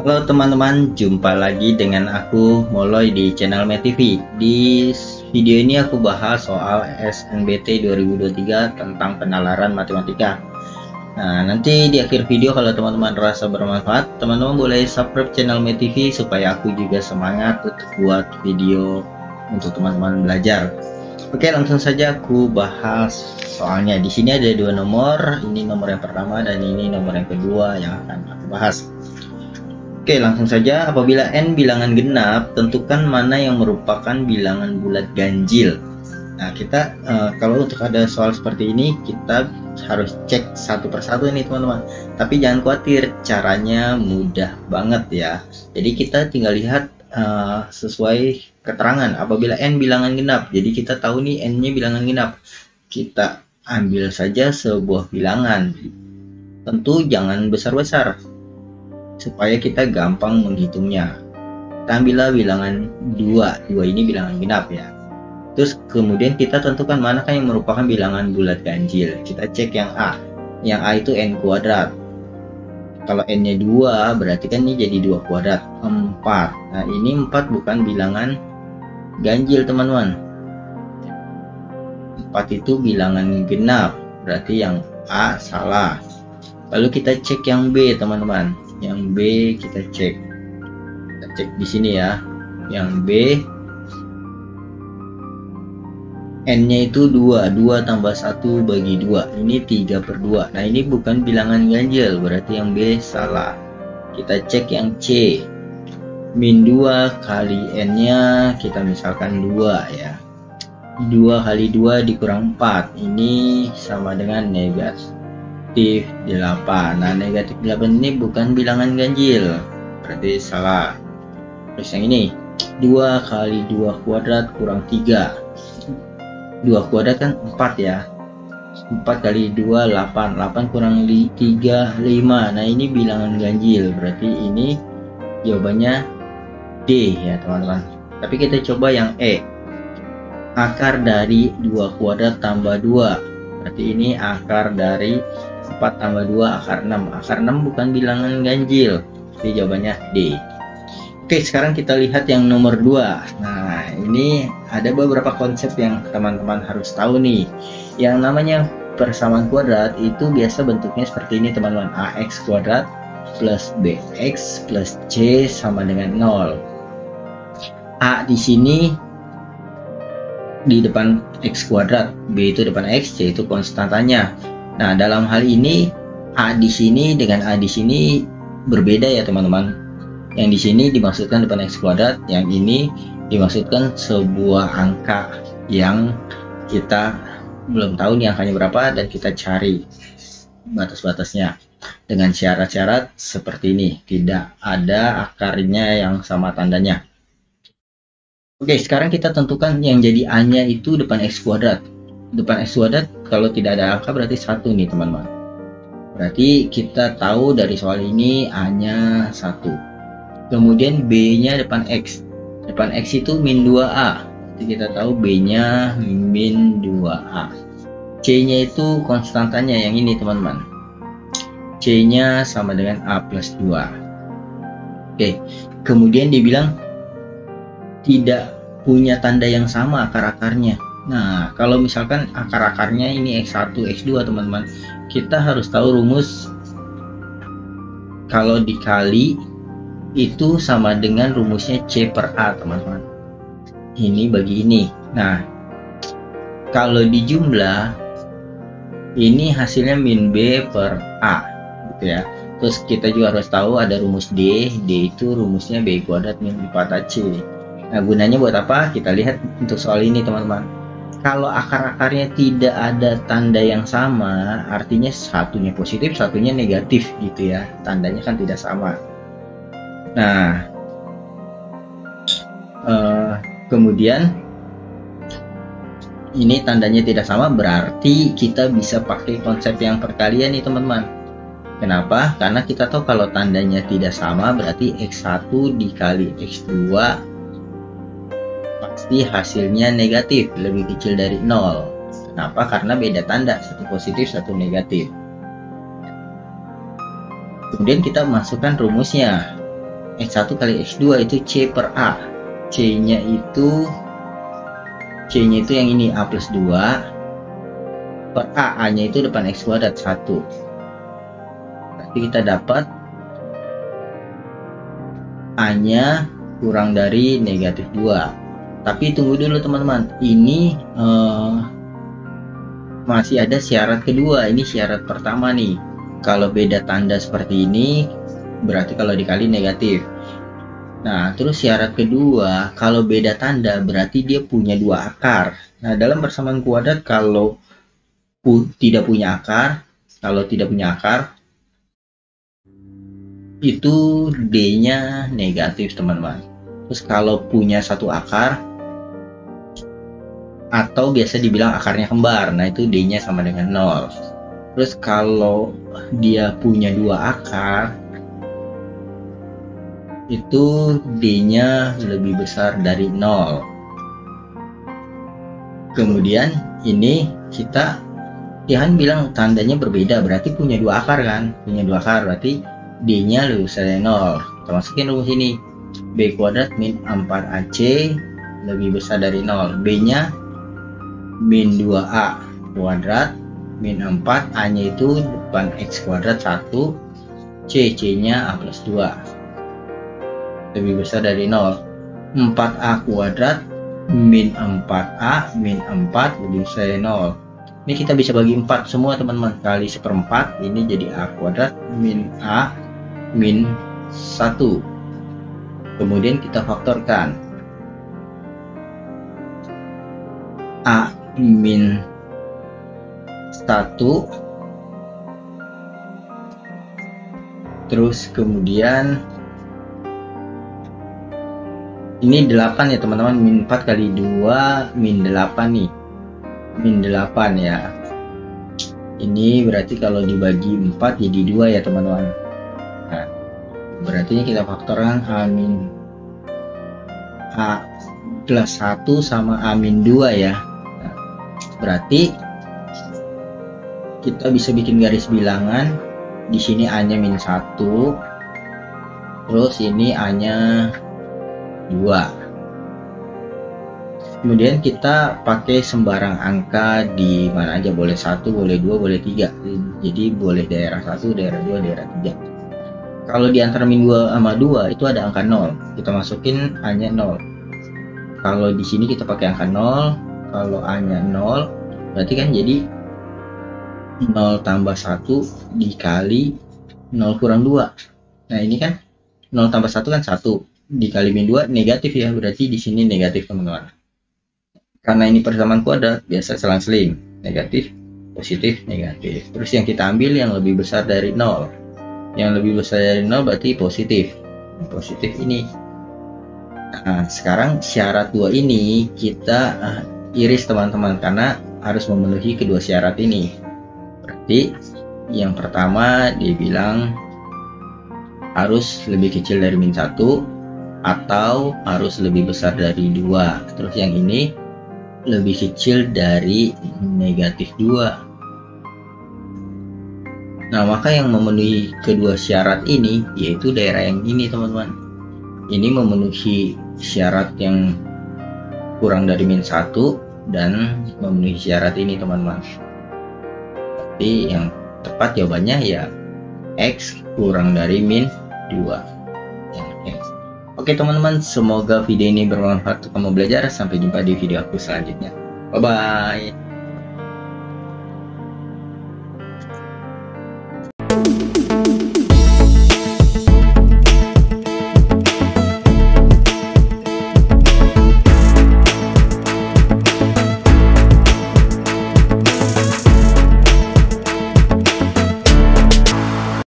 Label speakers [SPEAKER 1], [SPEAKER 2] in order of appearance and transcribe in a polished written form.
[SPEAKER 1] Halo teman-teman, jumpa lagi dengan aku Moloy di channel MetTV. Di video ini aku bahas soal SNBT 2023 tentang penalaran matematika. Nah, nanti di akhir video kalau teman-teman rasa bermanfaat, teman-teman boleh subscribe channel MetTV supaya aku juga semangat untuk buat video untuk teman-teman belajar. Oke, langsung saja aku bahas soalnya. Di sini ada dua nomor, ini nomor yang pertama dan ini nomor yang kedua yang akan aku bahas. Oke, langsung saja. Apabila n bilangan genap, tentukan mana yang merupakan bilangan bulat ganjil. Nah, kita kalau untuk ada soal seperti ini, kita harus cek satu persatu nih teman-teman. Tapi jangan khawatir, caranya mudah banget ya. Jadi kita tinggal lihat sesuai keterangan. Apabila n bilangan genap, jadi kita tahu nih n-nya bilangan genap. Kita ambil saja sebuah bilangan. Tentu jangan besar-besar, supaya kita gampang menghitungnya. Kita ambillah bilangan 2 ini bilangan genap ya. Terus kemudian kita tentukan manakah yang merupakan bilangan bulat ganjil. Kita cek yang A. Yang A itu n kuadrat. Kalau n-nya 2 berarti kan ini jadi 2 kuadrat, 4. Nah, ini 4 bukan bilangan ganjil teman-teman. 4 itu bilangan genap, berarti yang A salah. Lalu kita cek yang B teman-teman. Yang B kita cek di sini ya. Yang B n-nya itu 2 tambah 1 bagi 2, ini 3/2. Nah, ini bukan bilangan ganjil, berarti yang B salah. Kita cek yang C. Min 2 kali n-nya kita misalkan 2 ya. 2 kali 2 dikurang 4, ini sama dengan negatif 8. Nah, negatif 8 ini bukan bilangan ganjil, berarti salah. Terus yang ini 2 kali 2 kuadrat kurang 3. 2 kuadrat kan 4 ya. 4 kali 2 8. 8 kurang 3 5. Nah, ini bilangan ganjil, berarti ini jawabannya D ya teman-teman. Tapi kita coba yang E. Akar dari 2 kuadrat tambah 2, berarti ini akar dari 4 tambah 2 akar 6. Akar 6 bukan bilangan ganjil, jadi jawabannya D. Oke, sekarang kita lihat yang nomor 2. Nah, ini ada beberapa konsep yang teman-teman harus tahu nih. Yang namanya persamaan kuadrat itu biasa bentuknya seperti ini teman-teman. AX kuadrat plus BX plus C sama dengan 0. A di sini di depan X kuadrat, B itu depan X, C itu konstantanya. Nah, dalam hal ini A di sini dengan A di sini berbeda ya teman-teman. Yang di sini dimaksudkan depan X kuadrat, yang ini dimaksudkan sebuah angka yang kita belum tahu nih angkanya berapa dan kita cari batas-batasnya dengan syarat-syarat seperti ini. Tidak ada akarnya yang sama tandanya. Oke, sekarang kita tentukan yang jadi A-nya itu depan X kuadrat. Depan X kuadrat kalau tidak ada angka berarti 1 nih teman-teman. Berarti kita tahu dari soal ini A-nya 1. Kemudian B-nya depan X. Depan X itu min 2A. Jadi kita tahu B-nya min 2A. C-nya itu konstantanya yang ini teman-teman. C-nya sama dengan A plus 2. Oke, kemudian dibilang tidak punya tanda yang sama akar-akarnya. Nah, kalau misalkan akar-akarnya ini X1, X2 teman-teman, kita harus tahu rumus kalau dikali itu sama dengan rumusnya C per A teman-teman. Ini bagi ini. Nah, kalau dijumlah ini hasilnya min B per A gitu ya. Terus kita juga harus tahu ada rumus D. D itu rumusnya B kuadrat min 4AC. Nah, gunanya buat apa? Kita lihat untuk soal ini teman-teman. Kalau akar-akarnya tidak ada tanda yang sama, artinya satunya positif, satunya negatif gitu ya. Tandanya kan tidak sama. Nah, kemudian ini tandanya tidak sama, berarti kita bisa pakai konsep yang perkalian nih teman-teman. Kenapa? Karena kita tahu kalau tandanya tidak sama berarti X1 dikali X2 pasti hasilnya negatif, lebih kecil dari 0. Kenapa? Karena beda tanda, satu positif, satu negatif. Kemudian kita masukkan rumusnya. X1 kali X2 itu C per A. C-nya itu yang ini A plus 2 per A nya itu depan X kuadrat 1. Berarti kita dapat A nya kurang dari negatif 2. Tapi tunggu dulu teman-teman, ini masih ada syarat kedua. Ini syarat pertama nih, kalau beda tanda seperti ini berarti kalau dikali negatif. Nah, terus syarat kedua, kalau beda tanda berarti dia punya dua akar. Nah, dalam persamaan kuadrat kalau tidak punya akar, itu D-nya negatif, teman-teman. Terus kalau punya satu akar, atau biasa dibilang akarnya kembar, nah itu D-nya sama dengan 0. Terus kalau dia punya dua akar, itu D-nya lebih besar dari 0. Kemudian ini Tihan bilang tandanya berbeda, berarti punya dua akar kan? Punya dua akar berarti D-nya lebih besar dari 0. Kita masukin rumus ini. B kuadrat min 4AC lebih besar dari 0. B-nya min 2A kuadrat min 4, A-nya itu depan X kuadrat 1, C-nya A plus 2 lebih besar dari 0. 4A kuadrat min 4A min 4 lebih besar dari 0. Ini kita bisa bagi 4 semua teman-teman, kali 1/4, ini jadi A kuadrat min A min 1. Kemudian kita faktorkan. A min 1, terus kemudian ini 8 ya teman-teman, min 4 kali 2 min 8 nih, min 8 ya. Ini berarti kalau dibagi 4 jadi 2 ya teman-teman. Nah, berarti kita faktorkan A plus 1 sama A min 2 ya. Nah, berarti kita bisa bikin garis bilangan. Di sini A-nya min 1, terus ini A-nya 2. Kemudian kita pakai sembarang angka di mana aja, boleh 1, boleh 2, boleh 3. Jadi boleh daerah 1, daerah 2, daerah 3. Kalau di antara min 2 sama 2 itu ada angka 0, kita masukin A-nya 0. Kalau di sini kita pakai angka 0, kalau A-nya 0 berarti kan jadi 0 tambah 1 dikali 0 kurang 2. Nah, ini kan 0 tambah 1 kan 1 dikali min 2 negatif ya, berarti di sini negatif teman-teman. Karena ini persamaan kuadrat, biasa selang-seling, negatif, positif, negatif. Terus yang kita ambil yang lebih besar dari 0. Yang lebih besar dari 0 berarti positif. Positif ini. Nah, sekarang syarat 2 ini kita iris teman-teman, karena harus memenuhi kedua syarat ini. Berarti yang pertama dibilang harus lebih kecil dari min 1 atau harus lebih besar dari 2. Terus yang ini lebih kecil dari negatif 2. Nah, maka yang memenuhi kedua syarat ini yaitu daerah yang ini teman-teman. Ini memenuhi syarat yang kurang dari min 1 dan memenuhi syarat ini teman-teman. Jadi yang tepat jawabannya ya X kurang dari min 2. Oke teman-teman, semoga video ini bermanfaat untuk kamu belajar. Sampai jumpa di video aku selanjutnya. Bye bye.